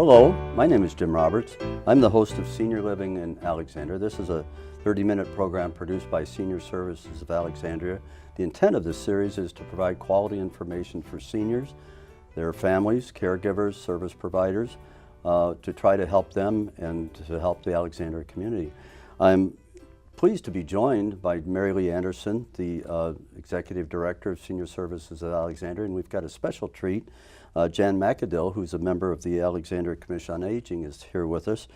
Hello, my name is Jim Roberts. I'm the host of Senior Living in Alexandria. This is a 30-minute program produced by Senior Services of Alexandria. The intent of this series is to provide quality information for seniors, their families, caregivers, service providers, to try to help them and to help the Alexandria community. I'm pleased to be joined by Mary Lee Anderson, the Executive Director of Senior Services at Alexandria, and we've got a special treat. Jan McAdill, who's a member of the Alexandria Commission on Aging, is here with us.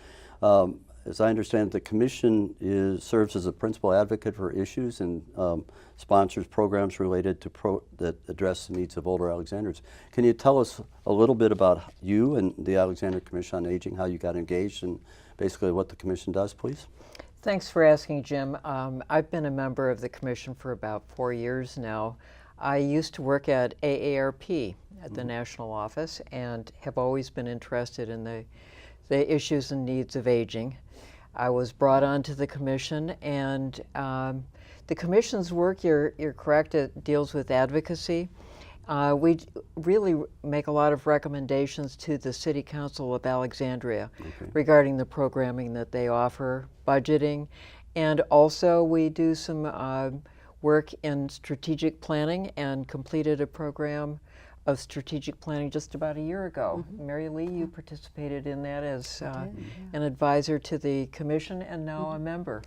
As I understand, the Commission serves as a principal advocate for issues and sponsors programs related to that address the needs of older Alexandrians. Can you tell us a little bit about you and the Alexandria Commission on Aging, how you got engaged, and basically what the Commission does, please? Thanks for asking, Jim. I've been a member of the Commission for about 4 years now. I used to work at AARP at the national office and have always been interested in the issues and needs of aging. I was brought onto the Commission, and the Commission's work, you're correct, it deals with advocacy. We really make a lot of recommendations to the City Council of Alexandria regarding the programming that they offer, budgeting, and also we do some work in strategic planning and completed a program of strategic planning just about a year ago. Mary Lee, you participated in that as an advisor to the Commission and now a member.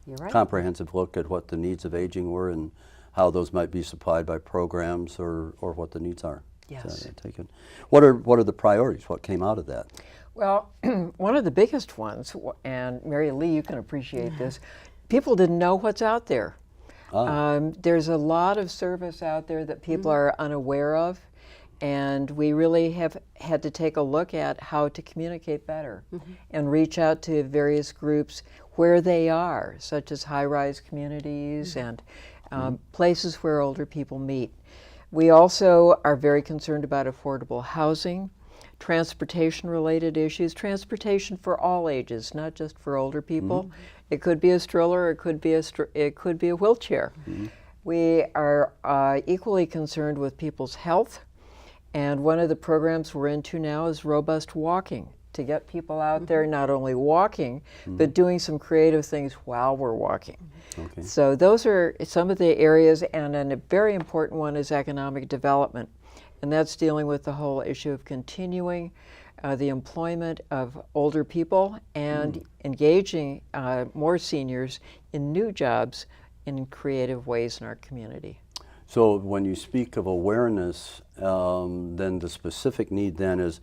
You're right. Comprehensive look at what the needs of aging were and how those might be supplied by programs or what the needs are. Yes. What are the priorities? What came out of that? Well, one of the biggest ones, and Mary Lee, you can appreciate this, people didn't know what's out there. There's a lot of service out there that people are unaware of, and we really have had to take a look at how to communicate better and reach out to various groups where they are, such as high-rise communities and places where older people meet. We also are very concerned about affordable housing, transportation-related issues, transportation for all ages, not just for older people. It could be a stroller, it could be a wheelchair. We are equally concerned with people's health, and one of the programs we're into now is robust walking, to get people out there not only walking, but doing some creative things while we're walking. So those are some of the areas, and then a very important one is economic development, and that's dealing with the whole issue of continuing the employment of older people and engaging more seniors in new jobs in creative ways in our community. So when you speak of awareness, then the specific need then is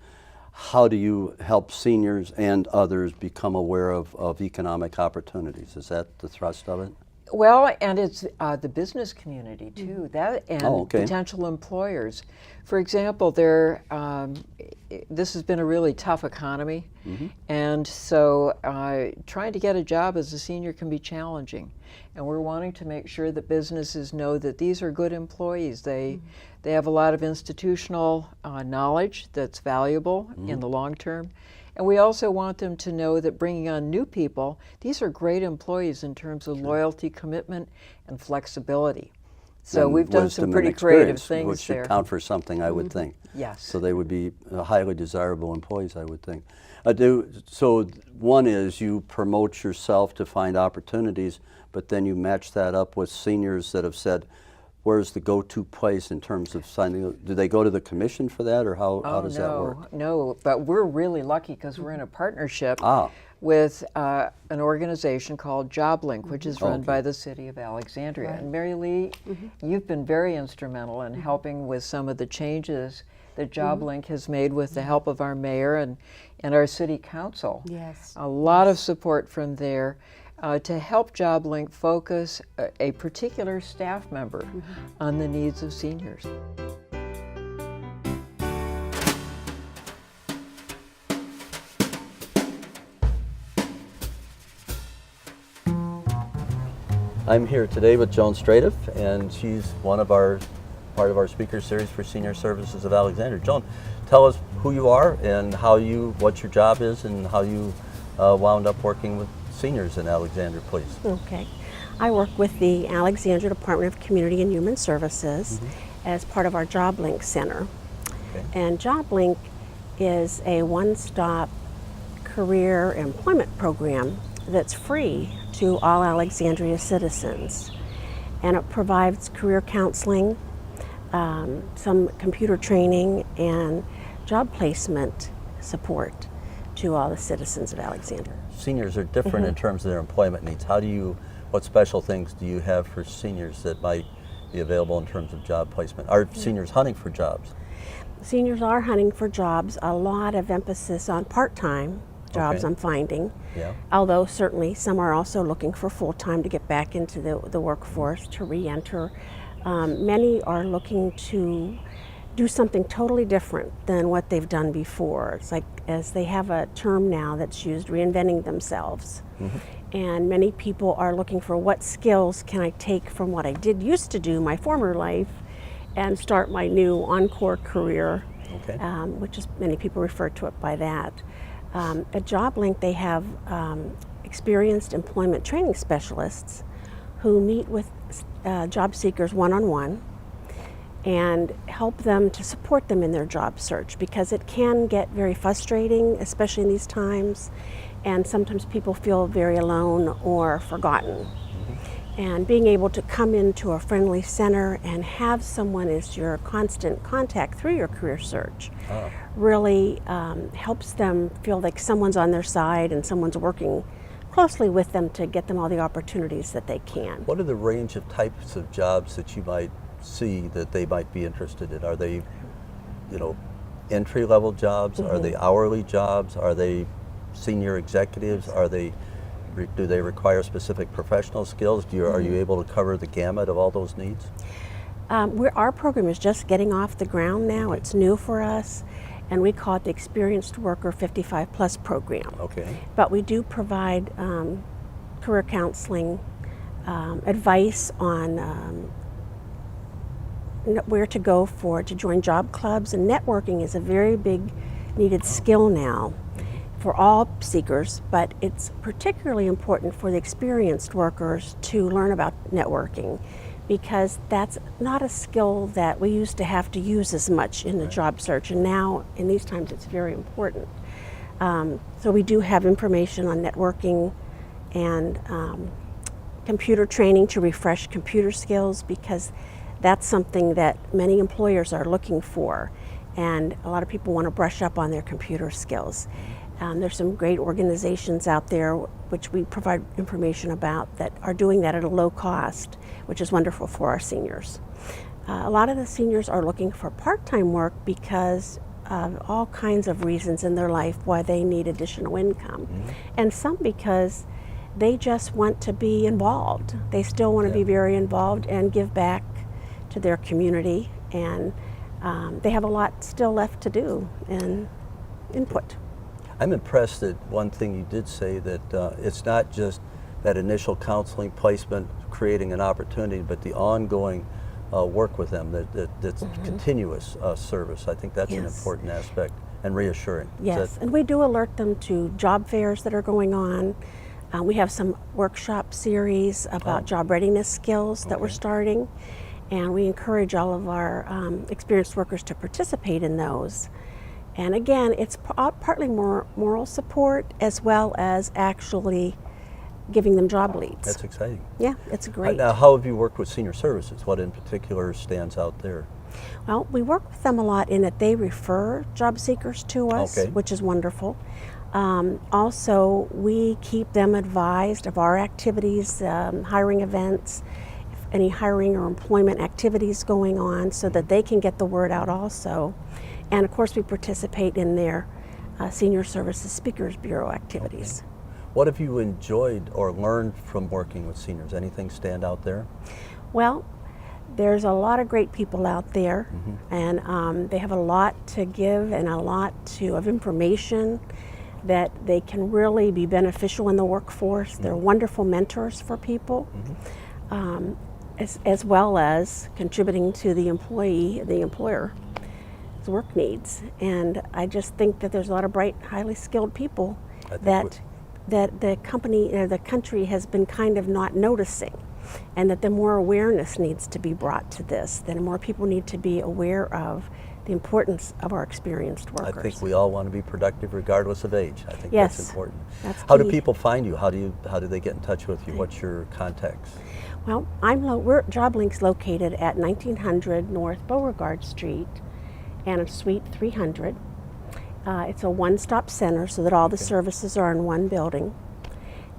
how do you help seniors and others become aware of economic opportunities? Is that the thrust of it? Well, and it's the business community too, that and potential employers. For example, this has been a really tough economy, and so trying to get a job as a senior can be challenging. And we're wanting to make sure that businesses know that these are good employees. They have a lot of institutional knowledge that's valuable in the long term. And we also want them to know that bringing on new people, these are great employees in terms of loyalty, commitment, and flexibility. So we've done some pretty creative things which there. should count for something, I would think. Yes. So they would be highly desirable employees, I would think. So one is you promote yourself to find opportunities, but then you match that up with seniors that have said, where's the go-to place in terms of signing? Do they go to the Commission for that, or how does that work? No, but we're really lucky because we're in a partnership with an organization called JobLink, which is run by the City of Alexandria. And Mary Lee, you've been very instrumental in helping with some of the changes that JobLink has made with the help of our mayor and our City Council. Yes. A lot of support from there. To help JobLink focus a particular staff member on the needs of seniors. I'm here today with Joan Stratiff, and she's part of our speaker series for Senior Services of Alexandria. Joan, tell us who you are and what your job is and how you wound up working with seniors in Alexandria, please. Okay. I work with the Alexandria Department of Community and Human Services as part of our JobLink Center. And JobLink is a one-stop career employment program that's free to all Alexandria citizens. And it provides career counseling, some computer training, and job placement support to all the citizens of Alexandria. Seniors are different in terms of their employment needs. What special things do you have for seniors that might be available in terms of job placement? Are seniors hunting for jobs? Seniors are hunting for jobs. A lot of emphasis on part-time jobs, Okay. I'm finding. Yeah. Although certainly some are also looking for full-time to get back into the workforce, to re-enter. Many are looking to do something totally different than what they've done before. It's like, as they have a term now that's used, reinventing themselves. And many people are looking for, what skills can I take from what I used to do my former life and start my new encore career, Okay. which is, many people refer to it by that. At JobLink, they have experienced employment training specialists who meet with job seekers one-on-one and help them to support them in their job search, because it can get very frustrating, especially in these times, and sometimes people feel very alone or forgotten. And being able to come into a friendly center and have someone as your constant contact through your career search really helps them feel like someone's on their side and someone's working closely with them to get them all the opportunities that they can. What are the range of types of jobs that you might see that they might be interested in? Are they, entry-level jobs? Are they hourly jobs? Are they senior executives? Do they require specific professional skills? Are you able to cover the gamut of all those needs? Our program is just getting off the ground now. It's new for us, and we call it the Experienced Worker 55 Plus program. Okay. But we do provide career counseling, advice on where to go to join job clubs, and networking is a very big needed skill now for all seekers, but it's particularly important for the experienced workers to learn about networking, because that's not a skill that we used to have to use as much in the job search, and now in these times it's very important. So we do have information on networking and computer training to refresh computer skills, because that's something that many employers are looking for, and a lot of people want to brush up on their computer skills. There's some great organizations out there which we provide information about that are doing that at a low cost, which is wonderful for our seniors. A lot of the seniors are looking for part-time work because of all kinds of reasons in their life why they need additional income. And some because they just want to be involved. They still want to be very involved and give back to their community, and they have a lot still left to do and input. I'm impressed that one thing you did say, that it's not just that initial counseling placement, creating an opportunity, but the ongoing work with them, that's continuous service. I think that's an important aspect and reassuring. Yes, and we do alert them to job fairs that are going on. We have some workshop series about job readiness skills that we're starting, and we encourage all of our experienced workers to participate in those. And again, it's partly more moral support as well as actually giving them job leads. That's exciting. Yeah, it's great. Now, how have you worked with senior services? What in particular stands out there? Well, we work with them a lot in that they refer job seekers to us, which is wonderful. Also, we keep them advised of our activities, hiring events, any hiring or employment activities going on, so that they can get the word out also. And of course, we participate in their Senior Services Speakers Bureau activities. What have you enjoyed or learned from working with seniors? Anything stand out there? Well, there's a lot of great people out there, and they have a lot to give and a lot of information that they can really be beneficial in the workforce. They're wonderful mentors for people, as well as contributing to the employer's work needs. And I just think that there's a lot of bright, highly skilled people that the company or the country has been kind of not noticing, and that the more awareness needs to be brought to this, that more people need to be aware of the importance of our experienced I workers. think we all want to be productive regardless of age. I think Yes, that's important. that's How do key. people find you? How do they get in touch with you? What's your contacts? Well, JobLink's located at 1900 North Beauregard Street and it's Suite 300. It's a one-stop center so that all the services are in one building.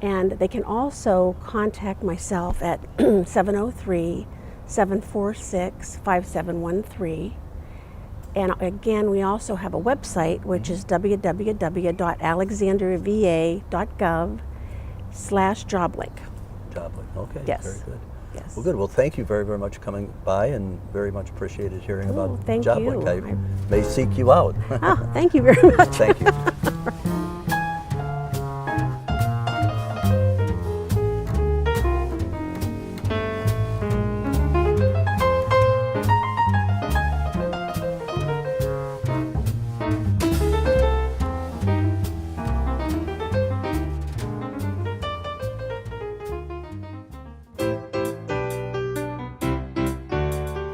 And they can also contact myself at 703-746-5713. And again, we also have a website, which is www.alexandriava.gov/joblink. JobLink. Okay. Yes. Very good. Yes. Well, good. Well, thank you very, very much for coming by, and very much appreciated hearing about thank JobLink. you. I may seek you out. Oh, thank you very much. Thank you.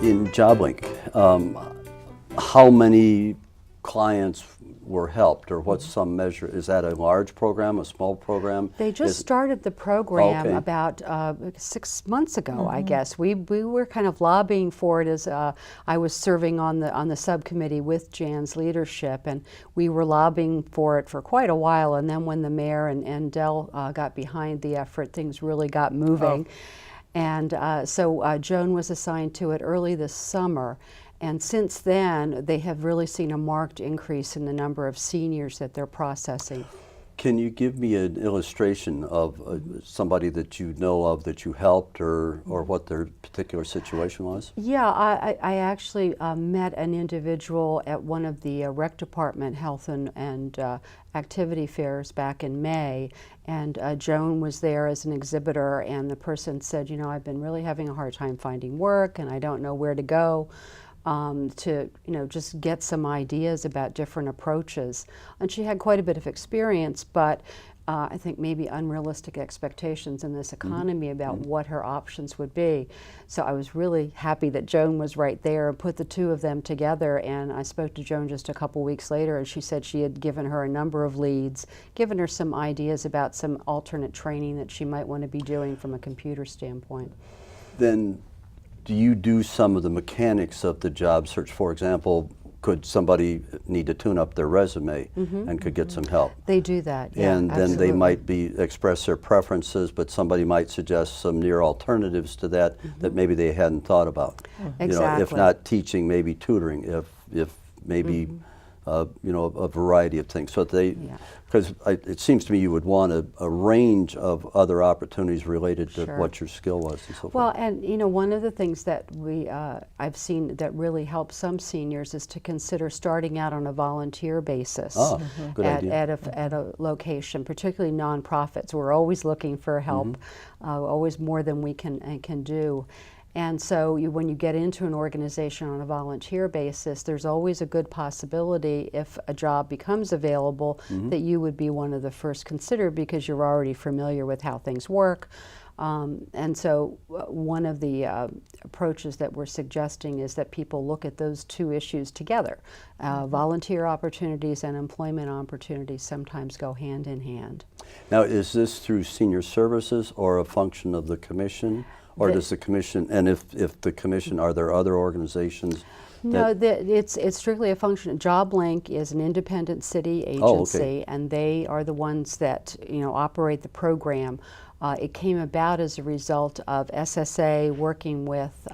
In JobLink, how many clients were helped, or what's some measure? Is that a large program, a small program? They just Is- started the program Okay. about 6 months ago, I guess. We were kind of lobbying for it as I was serving on the subcommittee with Jan's leadership, and we were lobbying for it for quite a while. And then when the mayor and Dell got behind the effort, things really got moving. And so Joan was assigned to it early this summer. And since then, they have really seen a marked increase in the number of seniors that they're processing. Can you give me an illustration of somebody that you know of that you helped, or what their particular situation was? Yeah, I actually met an individual at one of the rec department health and activity fairs back in May, and Joan was there as an exhibitor, and the person said, you know, I've been really having a hard time finding work, and I don't know where to go. To just get some ideas about different approaches. And she had quite a bit of experience, but I think maybe unrealistic expectations in this economy about what her options would be. So I was really happy that Joan was right there and put the two of them together. And I spoke to Joan just a couple weeks later, and she said she had given her a number of leads, given her some ideas about some alternate training that she might want to be doing from a computer standpoint. Then, do you do some of the mechanics of the job search? For example, could somebody need to tune up their resume and could get some help? They do that, yeah, And then they absolutely. might express their preferences, but somebody might suggest some near alternatives to that that maybe they hadn't thought about. You know, if Exactly. not teaching, maybe tutoring, if maybe a variety of things. So they, because it seems to me you would want a range of other opportunities related to Sure. what your skill was and so forth. Well, and you know, one of the things that I've seen that really helps some seniors is to consider starting out on a volunteer basis Good idea. at a location, particularly nonprofits. We're always looking for help, always more than we can do. And so when you get into an organization on a volunteer basis, there's always a good possibility if a job becomes available that you would be one of the first considered because you're already familiar with how things work. And so one of the approaches that we're suggesting is that people look at those two issues together. Volunteer opportunities and employment opportunities sometimes go hand in hand. Now, is this through senior services or a function of the commission? Or does the commission, and if the commission, are there other organizations? No, it's strictly a function. JobLink is an independent city agency, Oh, okay. and they are the ones that operate the program. It came about as a result of SSA working with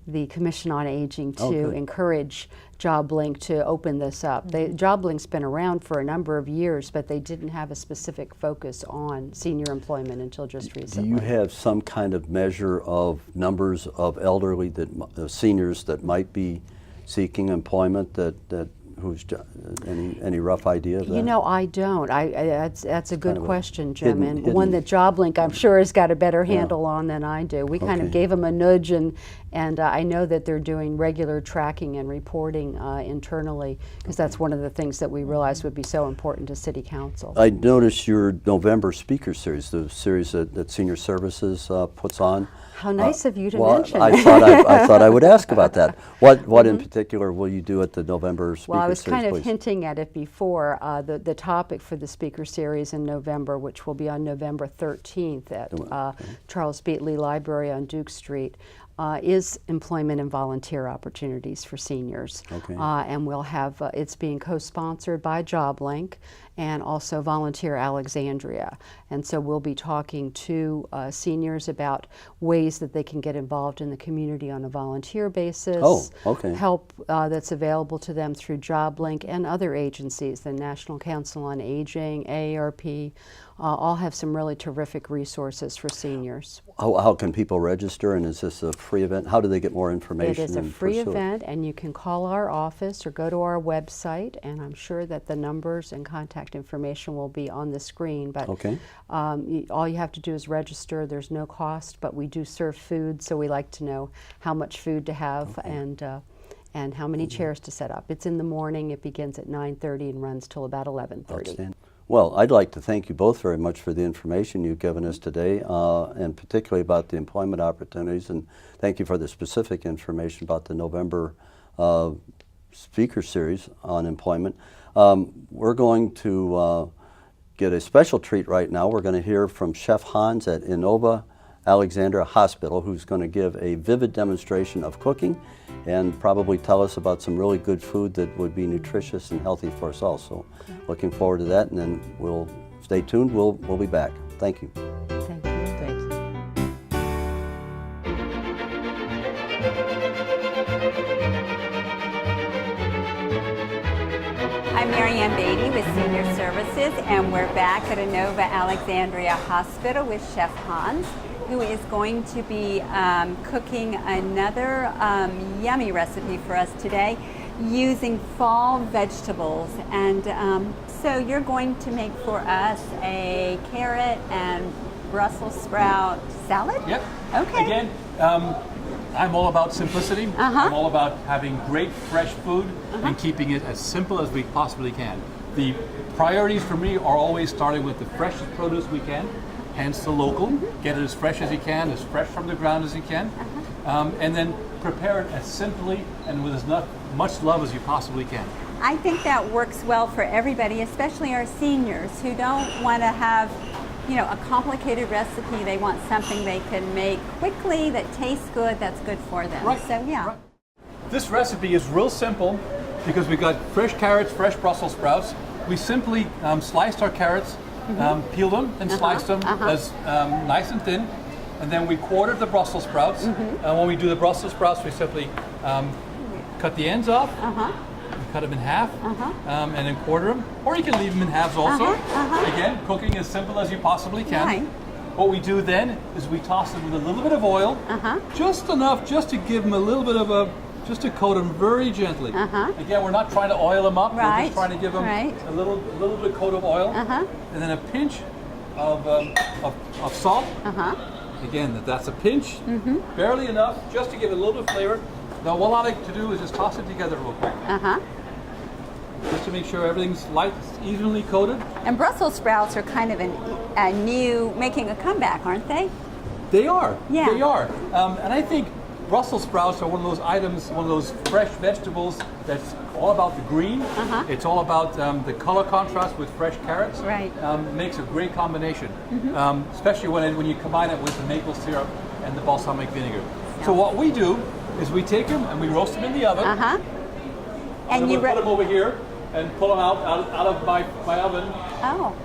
the Commission on Aging to good. encourage JobLink to open this up. JobLink's been around for a number of years, but they didn't have a specific focus on senior employment until just Do recently. you have some kind of measure of numbers of elderly seniors that might be seeking employment any rough idea of that? You know, I don't. That's a good kind of a question, Jim, hidden- and one hidden- that JobLink, I'm sure, has got a better handle on than I do. We kind Okay. of gave them a nudge, and And I know that they're doing regular tracking and reporting internally, because that's one of the things that we realized would be so important to City Council. I noticed your November speaker series, the series that Senior Services puts on. How nice of you to Well, mention. I thought I would ask about that. What in particular will you do at the November speaker series? Well, I was kind of please? hinting at it before. The topic for the speaker series in November, which will be on November 13th at Charles Beatley Library on Duke Street, is employment and volunteer opportunities for seniors. Okay. And we'll have, it's being co-sponsored by JobLink and also Volunteer Alexandria. And so we'll be talking to seniors about ways that they can get involved in the community on a volunteer basis. Oh, okay. Help that's available to them through JobLink and other agencies, the National Council on Aging, AARP, all have some really terrific resources for seniors. How can people register, and is this a free event? How do they get more information? It is a and free pursue it? event, and you can call our office or go to our website, and I'm sure that the numbers and contact information will be on the screen. But Okay. all you have to do is register. There's no cost, but we do serve food, so we like to know how much food to have and how many chairs to set up. It's in the morning. It begins at 9:30 and runs till about 11:30. Outstanding. Well, I'd like to thank you both very much for the information you've given us today, and particularly about the employment opportunities, and thank you for the specific information about the November speaker series on employment. We're going to get a special treat right now. We're going to hear from Chef Hans at Inova Alexandria Hospital, who's going to give a vivid demonstration of cooking and probably tell us about some really good food that would be nutritious and healthy for us all. So looking forward to that, and then we'll stay tuned. We'll be back. Thank you. Thank you. Thanks. I'm Marianne Beatty with Senior Services, and we're back at Inova Alexandria Hospital with Chef Hans, who is going to be cooking another yummy recipe for us today using fall vegetables. And so you're going to make for us a carrot and Brussels sprout salad? Yep. Okay. Again, I'm all about simplicity. I'm all about having great fresh food and keeping it as simple as we possibly can. The priorities for me are always starting with the freshest produce we can, hence the local. Get it as fresh as you can, as fresh from the ground as you can, and then prepare it as simply and with as much love as you possibly can. I think that works well for everybody, especially our seniors who don't want to have, you know, a complicated recipe. They want something they can make quickly that tastes good, that's good for them. Right. So yeah. Right. This recipe is real simple because we got fresh carrots, fresh Brussels sprouts. We simply sliced our carrots, peeled them and sliced them as nice and thin, and then we quartered the Brussels sprouts. And when we do the Brussels sprouts, we simply cut the ends off, cut them in half, and then quarter them, or you can leave them in halves also. Again, cooking as simple as you possibly can. Right. What we do then is we toss them with a little bit of oil, just enough just to give them a little bit of just to coat them very gently. Again, we're not trying to oil them up, we're Right. just trying to give them Right. a little bit coat of oil, and then a pinch of salt. Again, that's a pinch, barely enough, just to give it a little bit of flavor. Now what I like to do is just toss it together real quick, just to make sure everything's light, evenly coated. And Brussels sprouts are kind of a new, making a comeback, aren't they? They are. Yeah. They are. And I think Brussels sprouts are one of those items, one of those fresh vegetables that's all about the green. It's all about the color contrast with fresh carrots. Right. Makes a great combination, especially when you combine it with the maple syrup and the balsamic vinegar. So what we do is we take them and we roast them in the oven. And we you put them over here and pull them out of my oven.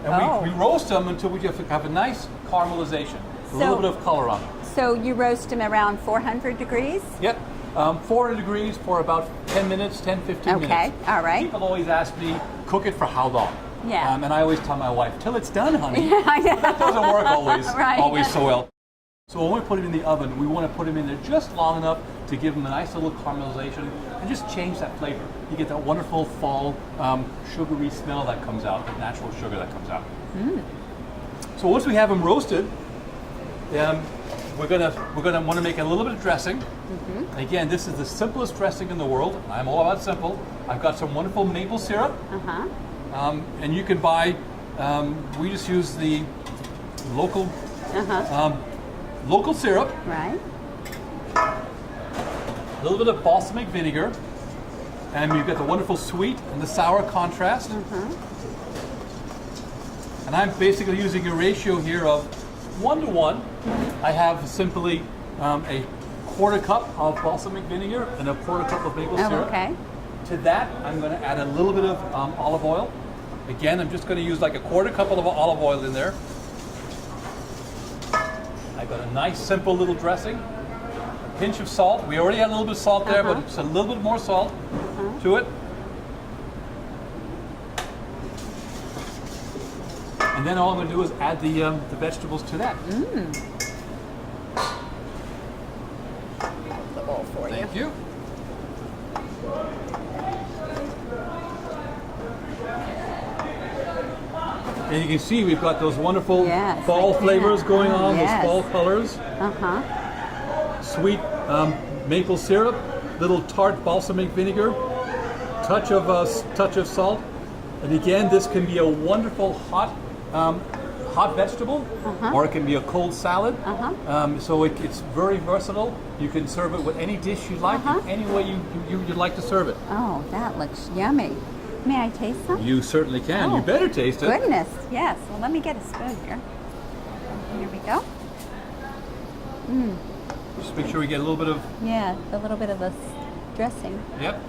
And we roast them until we just have a nice caramelization, a little bit of color on them. So you roast them around 400 degrees? Yep. 400 degrees for about 10 minutes, 10, 15 minutes. Okay, all right. People always ask me, cook it for how long? Yeah. And I always tell my wife, till it's done, honey. I know. That doesn't work always, Right. always so well. So when we put them in the oven, we want to put them in there just long enough to give them a nice little caramelization and just change that flavor. You get that wonderful fall sugary smell that comes out, the natural sugar that comes out. So once we have them roasted, we're gonna want to make a little bit of dressing. Again, this is the simplest dressing in the world. I'm all about simple. I've got some wonderful maple syrup, and you can buy. We just use the local local syrup. Right. A little bit of balsamic vinegar, and you've got the wonderful sweet and the sour contrast. And I'm basically using a ratio here of 1 to 1. I have simply a quarter cup of balsamic vinegar and a quarter cup of maple syrup. Okay. To that, I'm going to add a little bit of olive oil. Again, I'm just going to use like a quarter cup of olive oil in there. I've got a nice, simple little dressing. A pinch of salt. We already had a little bit of salt there, but just a little bit more salt to it. And then all I'm going to do is add the vegetables to that. The bowl for you. Thank you. And you can see we've got those wonderful Yes, fall I can. flavors going on, Yes. those fall colors. Sweet maple syrup, little tart balsamic vinegar, touch of salt. And again, this can be a wonderful hot vegetable, or it can be a cold salad. So it's very versatile. You can serve it with any dish you like, any way you'd like to serve it. Oh, that looks yummy. May I taste some? You certainly can. Oh, You better taste it. Goodness, yes. Well, let me get a spoon here. Here we go. Just make sure we get a little bit of. Yeah, a little bit of this dressing. Yep.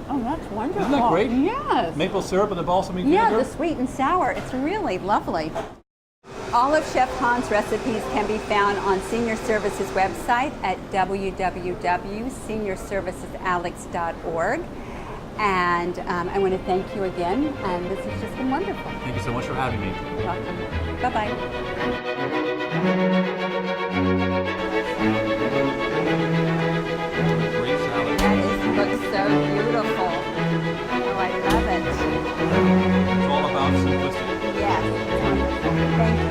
Oh, that's wonderful. Isn't that great? Yes. Maple syrup and the balsamic Yeah, vinegar. the sweet and sour. It's really lovely. All of Chef Han's recipes can be found on Senior Services website at www.seniorservicesalex.org. And I want to thank you again, and this has just been wonderful. Thank you so much for having me. You're welcome. Bye-bye. Great salad. That looks so beautiful. Oh, I love it. It's all about simplicity. Yes, it's wonderful. Thank you.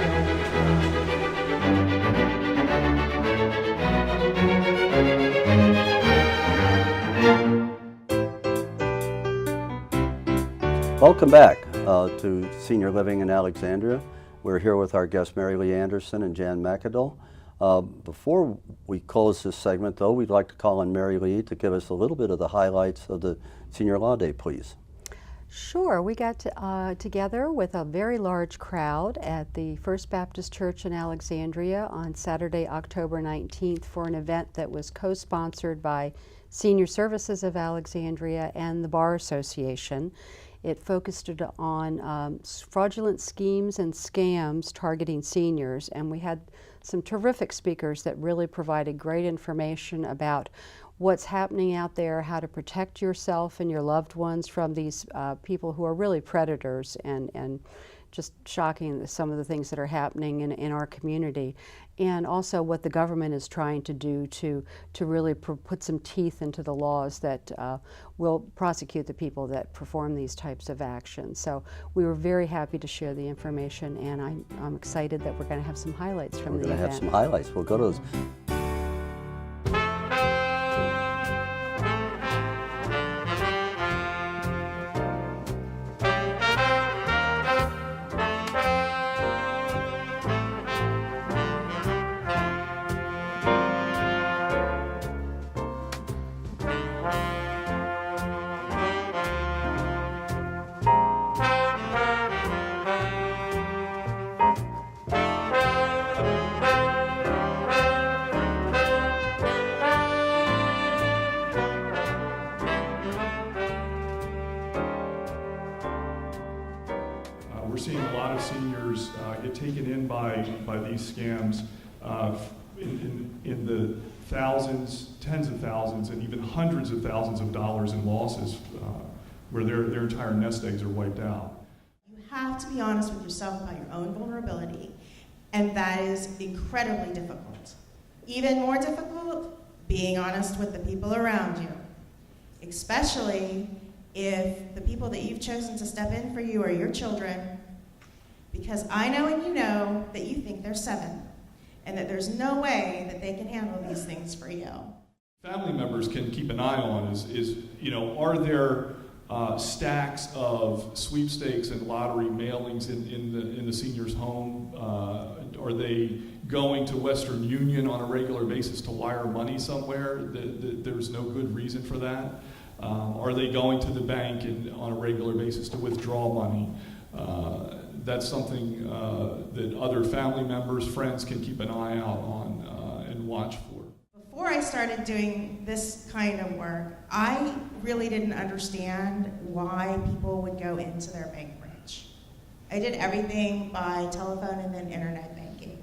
Welcome back to Senior Living in Alexandria. We're here with our guests Mary Lee Anderson and Jan McAdoo. Before we close this segment, though, we'd like to call on Mary Lee to give us a little bit of the highlights of the Senior Law Day, please. Sure. We got together with a very large crowd at the First Baptist Church in Alexandria on Saturday, October 19th for an event that was co-sponsored by Senior Services of Alexandria and the Bar Association. It focused on fraudulent schemes and scams targeting seniors, and we had some terrific speakers that really provided great information about what's happening out there, how to protect yourself and your loved ones from these people who are really predators, and just shocking, some of the things that are happening in our community, and also what the government is trying to do to really put some teeth into the laws that will prosecute the people that perform these types of actions. So we were very happy to share the information, and I'm excited that we're going to have some highlights from the event. We're going to have some highlights. We'll go to those. We're seeing a lot of seniors get taken in by these scams in the thousands, tens of thousands, and even hundreds of thousands of dollars in losses where their entire nest eggs are wiped out. You have to be honest with yourself about your own vulnerability, and that is incredibly difficult. Even more difficult, being honest with the people around you, especially if the people that you've chosen to step in for you are your children, because I know and you know that you think they're 7, and that there's no way that they can handle these things for you. Family members can keep an eye on is are there stacks of sweepstakes and lottery mailings in the senior's home? Are they going to Western Union on a regular basis to wire money somewhere? There's no good reason for that. Are they going to the bank on a regular basis to withdraw money? That's something that other family members, friends can keep an eye out on and watch for. Before I started doing this kind of work, I really didn't understand why people would go into their bank branch. I did everything by telephone and then internet banking.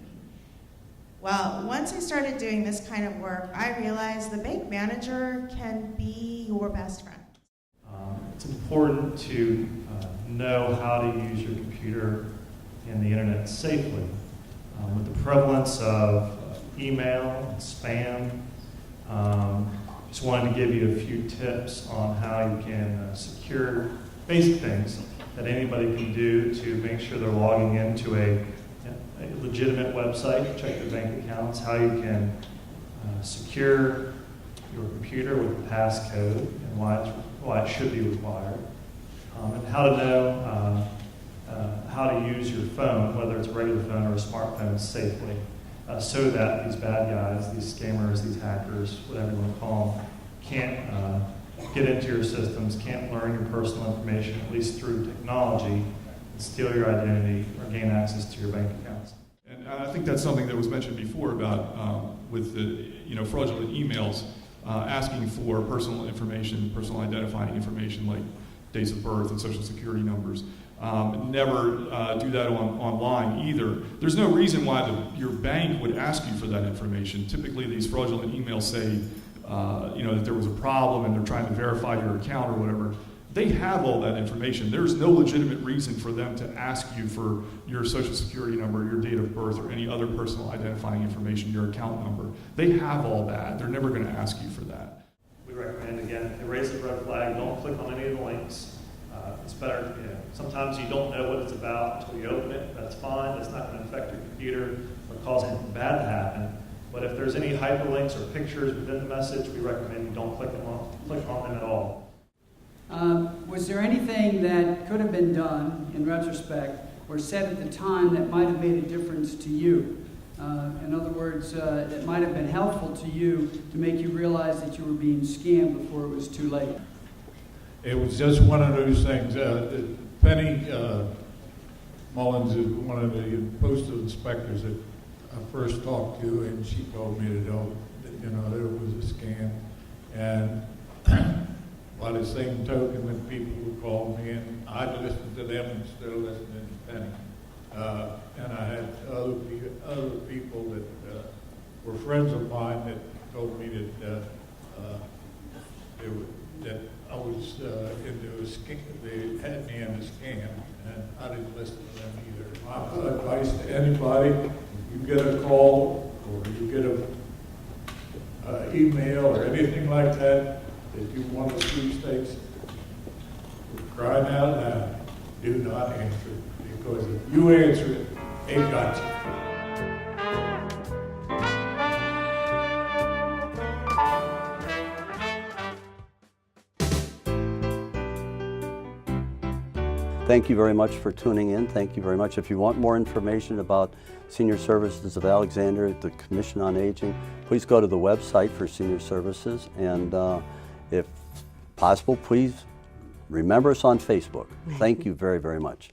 Well, once I started doing this kind of work, I realized the bank manager can be your best friend. It's important to know how to use your computer and the internet safely. With the prevalence of email and spam, just wanted to give you a few tips on how you can secure basic things that anybody can do to make sure they're logging into a legitimate website, check their bank accounts, how you can secure your computer with a passcode and why it should be required, and how to know how to use your phone, whether it's a regular phone or a smartphone, safely, so that these bad guys, these scammers, these hackers, whatever you want to call them, can't get into your systems, can't learn your personal information, at least through technology, and steal your identity or gain access to your bank accounts. And I think that's something that was mentioned before about with the fraudulent emails asking for personal information, personal identifying information like dates of birth and social security numbers. Never do that online either. There's no reason why your bank would ask you for that information. Typically, these fraudulent emails say, that there was a problem and they're trying to verify your account or whatever. They have all that information. There's no legitimate reason for them to ask you for your social security number, your date of birth, or any other personal identifying information, your account number. They have all that. They're never going to ask you for that. We recommend, again, erase the red flag. Don't click on any of the links. It's better, sometimes you don't know what it's about until you open it. That's fine. That's not going to affect your computer or cause anything bad to happen. But if there's any hyperlinks or pictures within the message, we recommend you don't click on them at all. Was there anything that could have been done in retrospect or said at the time that might have made a difference to you? In other words, that might have been helpful to you to make you realize that you were being scammed before it was too late? It was just one of those things. Penny Mullins is one of the postal inspectors that I first talked to, and she told me that there was a scam. And by the same token, when people would call me, and I'd listen to them and still listening to Penny. And I had other people that were friends of mine that told me that that I was into a scam. They had me in a scam, and I didn't listen to them either. My advice to anybody: if you get a call or you get a email or anything like that you want a sweepstakes, crying out loud, do not answer it, because if you answer it, they got you. Thank you very much for tuning in. Thank you very much. If you want more information about Senior Services of Alexandria, the Commission on Aging, please go to the website for Senior Services, and if possible, please remember us on Facebook. Thank you very, very much.